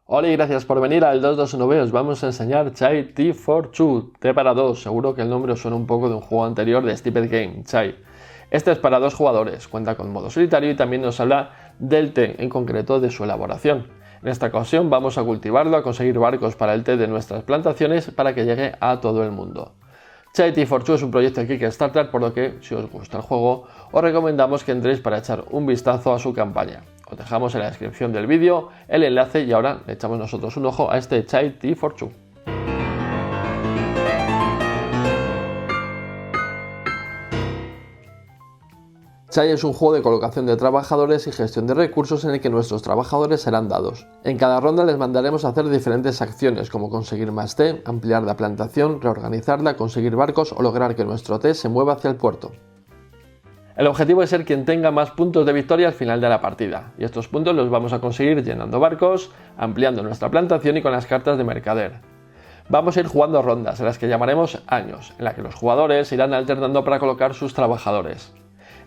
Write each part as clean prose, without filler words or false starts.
Hola y gracias por venir al 221V. Os vamos a enseñar Chai Tea for Two, té para dos. Seguro que el nombre os suena un poco de un juego anterior de Stupid Game, Chai. Este es para dos jugadores, cuenta con modo solitario y también nos habla del té, en concreto de su elaboración. En esta ocasión vamos a cultivarlo, a conseguir barcos para el té de nuestras plantaciones para que llegue a todo el mundo. Chai Tea for Two es un proyecto de Kickstarter, por lo que, si os gusta el juego, os recomendamos que entréis para echar un vistazo a su campaña. Os dejamos en la descripción del vídeo el enlace y ahora le echamos nosotros un ojo a este Chai Tea for Two. Chai es un juego de colocación de trabajadores y gestión de recursos en el que nuestros trabajadores serán dados. En cada ronda les mandaremos a hacer diferentes acciones como conseguir más té, ampliar la plantación, reorganizarla, conseguir barcos o lograr que nuestro té se mueva hacia el puerto. El objetivo es ser quien tenga más puntos de victoria al final de la partida, y estos puntos los vamos a conseguir llenando barcos, ampliando nuestra plantación y con las cartas de mercader. Vamos a ir jugando rondas, en las que llamaremos años, en las que los jugadores irán alternando para colocar sus trabajadores.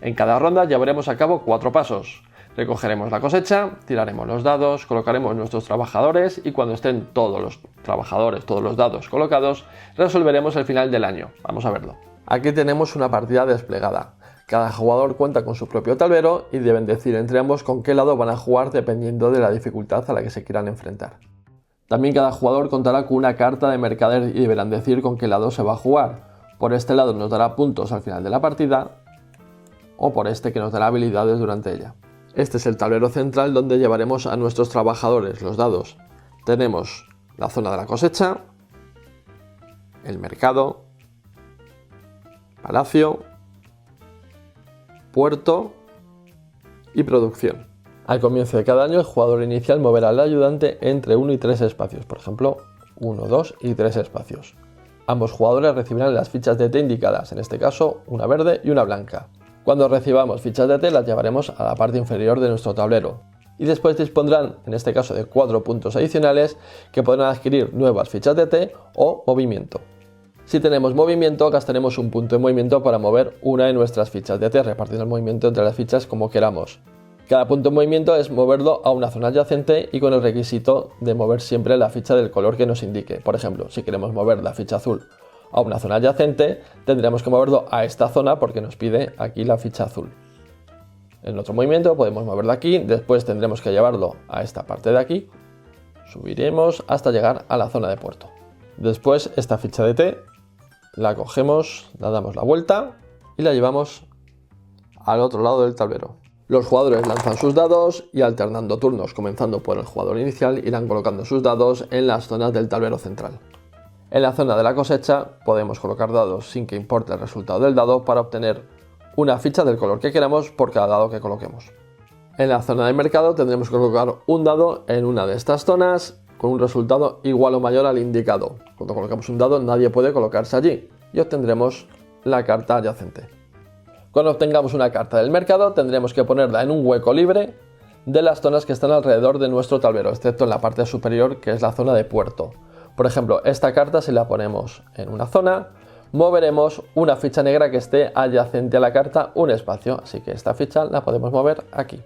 En cada ronda llevaremos a cabo 4 pasos. Recogeremos la cosecha, tiraremos los dados, colocaremos nuestros trabajadores y cuando estén todos los trabajadores, todos los dados colocados, resolveremos el final del año. Vamos a verlo. Aquí tenemos una partida desplegada. Cada jugador cuenta con su propio tablero y deben decir entre ambos con qué lado van a jugar dependiendo de la dificultad a la que se quieran enfrentar. También cada jugador contará con una carta de mercader y deberán decir con qué lado se va a jugar. Por este lado nos dará puntos al final de la partida o por este que nos dará habilidades durante ella. Este es el tablero central donde llevaremos a nuestros trabajadores, los dados. Tenemos la zona de la cosecha, el mercado, palacio, puerto y producción. Al comienzo de cada año el jugador inicial moverá al ayudante entre 1 y 3 espacios, por ejemplo 1, 2 y 3 espacios. Ambos jugadores recibirán las fichas de té indicadas, en este caso una verde y una blanca. Cuando recibamos fichas de té las llevaremos a la parte inferior de nuestro tablero y después dispondrán, en este caso de 4 puntos adicionales que podrán adquirir nuevas fichas de té o movimiento. Si tenemos movimiento, gastaremos un punto de movimiento para mover una de nuestras fichas de té, repartiendo el movimiento entre las fichas como queramos. Cada punto de movimiento es moverlo a una zona adyacente y con el requisito de mover siempre la ficha del color que nos indique. Por ejemplo, si queremos mover la ficha azul a una zona adyacente, tendremos que moverlo a esta zona porque nos pide aquí la ficha azul. En otro movimiento podemos moverlo aquí, después tendremos que llevarlo a esta parte de aquí, subiremos hasta llegar a la zona de puerto. Después esta ficha de té la cogemos, la damos la vuelta y la llevamos al otro lado del tablero. Los jugadores lanzan sus dados y alternando turnos, comenzando por el jugador inicial, irán colocando sus dados en las zonas del tablero central. En la zona de la cosecha podemos colocar dados sin que importe el resultado del dado para obtener una ficha del color que queramos por cada dado que coloquemos. En la zona del mercado tendremos que colocar un dado en una de estas zonas con un resultado igual o mayor al indicado. Cuando colocamos un dado nadie puede colocarse allí y obtendremos la carta adyacente. Cuando obtengamos una carta del mercado tendremos que ponerla en un hueco libre de las zonas que están alrededor de nuestro tablero, excepto en la parte superior que es la zona de puerto. Por ejemplo, esta carta si la ponemos en una zona, moveremos una ficha negra que esté adyacente a la carta un espacio, así que esta ficha la podemos mover aquí.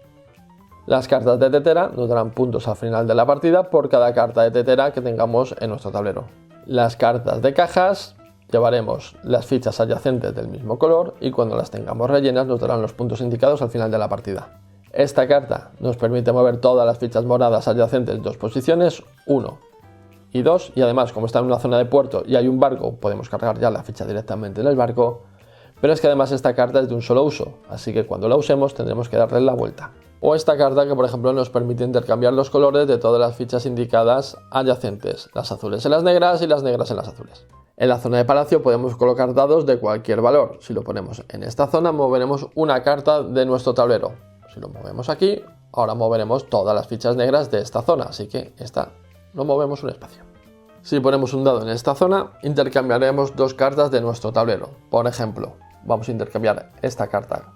Las cartas de tetera nos darán puntos al final de la partida por cada carta de tetera que tengamos en nuestro tablero. Las cartas de cajas llevaremos las fichas adyacentes del mismo color y cuando las tengamos rellenas nos darán los puntos indicados al final de la partida. Esta carta nos permite mover todas las fichas moradas adyacentes en 2 posiciones, 1 y 2, y además como está en una zona de puerto y hay un barco podemos cargar ya la ficha directamente en el barco, pero es que además esta carta es de un solo uso, así que cuando la usemos tendremos que darle la vuelta. O esta carta que por ejemplo nos permite intercambiar los colores de todas las fichas indicadas adyacentes, las azules en las negras y las negras en las azules. En la zona de palacio podemos colocar dados de cualquier valor. Si lo ponemos en esta zona moveremos una carta de nuestro tablero. Si lo movemos aquí, ahora moveremos todas las fichas negras de esta zona, así que esta lo movemos un espacio. Si ponemos un dado en esta zona, intercambiaremos 2 cartas de nuestro tablero. Por ejemplo, vamos a intercambiar esta carta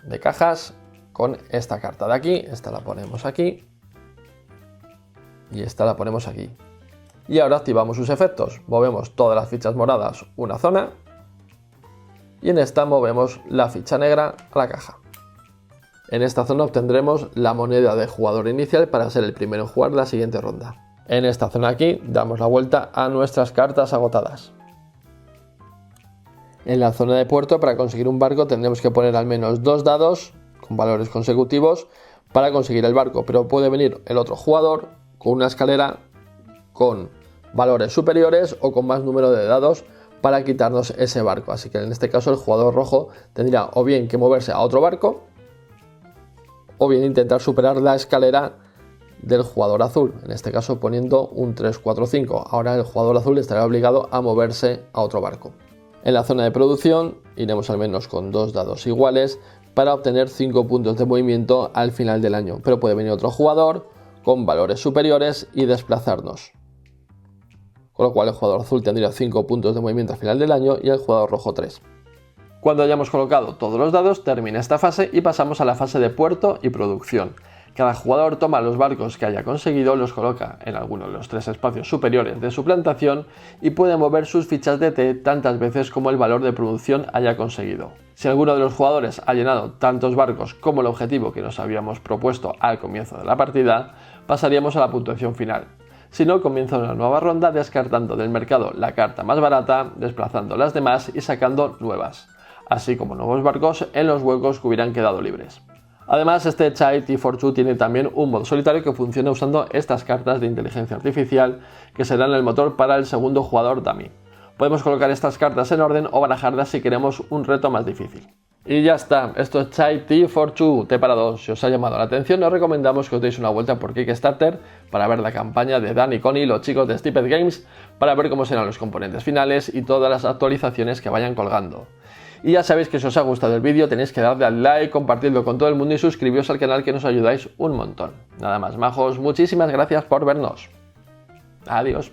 de cajas con esta carta de aquí. Esta la ponemos aquí y esta la ponemos aquí. Y ahora activamos sus efectos. Movemos todas las fichas moradas una zona y en esta movemos la ficha negra a la caja. En esta zona obtendremos la moneda de jugador inicial para ser el primero en jugar la siguiente ronda. En esta zona aquí damos la vuelta a nuestras cartas agotadas. En la zona de puerto, para conseguir un barco tendremos que poner al menos 2 dados con valores consecutivos para conseguir el barco, pero puede venir el otro jugador con una escalera con valores superiores o con más número de dados para quitarnos ese barco. Así que en este caso el jugador rojo tendría o bien que moverse a otro barco o bien intentar superar la escalera del jugador azul, en este caso poniendo un 3, 4, 5. Ahora el jugador azul estará obligado a moverse a otro barco. En la zona de producción iremos al menos con 2 dados iguales para obtener 5 puntos de movimiento al final del año, pero puede venir otro jugador con valores superiores y desplazarnos. Con lo cual el jugador azul tendría 5 puntos de movimiento al final del año y el jugador rojo 3. Cuando hayamos colocado todos los dados, termina esta fase y pasamos a la fase de puerto y producción. Cada jugador toma los barcos que haya conseguido, los coloca en alguno de los 3 espacios superiores de su plantación y puede mover sus fichas de té tantas veces como el valor de producción haya conseguido. Si alguno de los jugadores ha llenado tantos barcos como el objetivo que nos habíamos propuesto al comienzo de la partida, pasaríamos a la puntuación final. Si no, comienza una nueva ronda descartando del mercado la carta más barata, desplazando las demás y sacando nuevas, así como nuevos barcos en los huecos que hubieran quedado libres. Además, este Chai T42 tiene también un modo solitario que funciona usando estas cartas de inteligencia artificial que serán el motor para el segundo jugador dummy. Podemos colocar estas cartas en orden o barajarlas si queremos un reto más difícil. Y ya está, esto es Chai T42, T para 2. Si os ha llamado la atención, os recomendamos que os deis una vuelta por Kickstarter para ver la campaña de Dan y Connie, los chicos de Stupid Games, para ver cómo serán los componentes finales y todas las actualizaciones que vayan colgando. Y ya sabéis que si os ha gustado el vídeo tenéis que darle al like, compartirlo con todo el mundo y suscribiros al canal, que nos ayudáis un montón. Nada más, majos, muchísimas gracias por vernos. Adiós.